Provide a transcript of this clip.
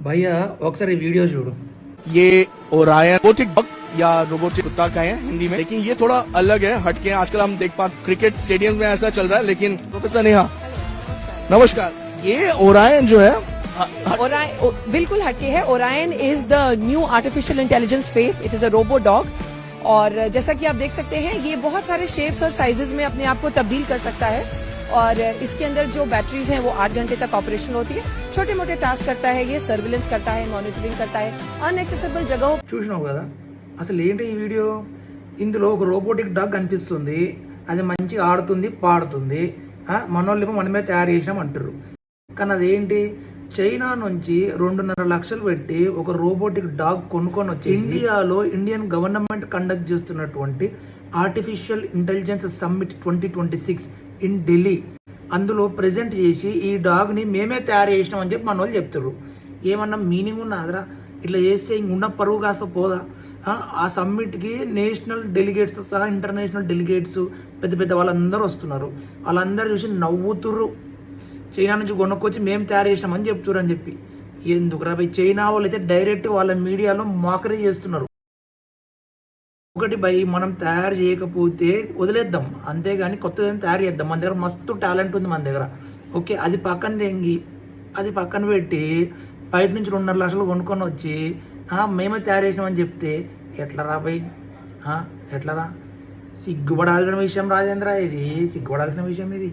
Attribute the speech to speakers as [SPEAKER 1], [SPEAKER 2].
[SPEAKER 1] भैया ఒకసారి वीडियो చూడు.
[SPEAKER 2] ये ओरायन रोबोटिक डॉग या रोबोटिक कुत्ता कहें हिंदी में, लेकिन ये थोड़ा अलग है, हटके। आजकल हम देख पाते क्रिकेट स्टेडियम में ऐसा चल रहा है, लेकिन प्रोफेसर नेहा नमस्कार। ये ओरायन जो है
[SPEAKER 3] ओरायन बिल्कुल हटके है। Orion is the new artificial intelligence face. It is a robo dog और जैसा कि आप देख सकते हैं ये बहुत सारे शेप्स और साइजेस में अपने आप को तब्दील कर सकता है और इसके अंदर जो बैटरीज हैं वो 8 घंटे तक ऑपरेशन होती है। छोटे मोटे टास्क करता है, ये सर्विलेंस करता है, मॉनिटरिंग करता है, अनएक्सेसिबल जगहों
[SPEAKER 1] చూసినావు కదా అసలు ఏంటి ఈ వీడియో. ఇందులో ఒక రోబోటిక్ డాగ్ కనిపిస్తుంది, అది మంచిగా ఆడుతుంది పాడుతుంది. మనోళ్ళేమో మనమే తయారు చేసినాం అంటారు, కానీ అదేంటి చైనా నుంచి 2.5 లక్షలు పెట్టి ఒక రోబోటిక్ డాగ్ కొనుక్కొని వచ్చి ఇండియాలో ఇండియన్ గవర్నమెంట్ కండక్ట్ చేస్తున్నటువంటి artificial intelligence summit 2026 in Delhi అందులో ప్రజెంట్ చేసి ఈ డాగ్ని మేమే తయారు చేసినాం అని చెప్పి మన వాళ్ళు చెప్తారు. ఏమన్నా మీనింగ్ ఉన్నదిరా? ఇట్లా చేస్తే ఇంకున్న పరువు కాస్త పోదా? ఆ సమ్మిట్కి నేషనల్ డెలిగేట్స్ సహా ఇంటర్నేషనల్ డెలిగేట్స్ పెద్ద పెద్ద వాళ్ళందరూ వస్తున్నారు. వాళ్ళందరూ చూసి నవ్వుతుర్రు. చైనా నుంచి కొనుక్కొచ్చి మేము తయారు చేసినామని చెప్తున్నారు అని చెప్పి. ఎందుకు రా చైనా వాళ్ళు అయితే డైరెక్ట్ వాళ్ళ మీడియాలో మోకరీ చేస్తున్నారు. ఒకటి మనం తయారు చేయకపోతే వదిలేద్దాం, అంతేగాని కొత్తగా తయారు చేద్దాం. మన దగ్గర మస్తు టాలెంట్ ఉంది మన దగ్గర. ఓకే, అది పక్కన తెంగి అది పక్కన పెట్టి బయట నుంచి 2.5 లక్షలు కొనుక్కొని వచ్చి మేమే తయారు చేసినామని చెప్తే ఎట్లా రా భయ్? ఎట్లా రా? సిగ్గుపడాల్సిన విషయం రాజేంద్ర, ఇది సిగ్గుపడాల్సిన విషయం ఇది.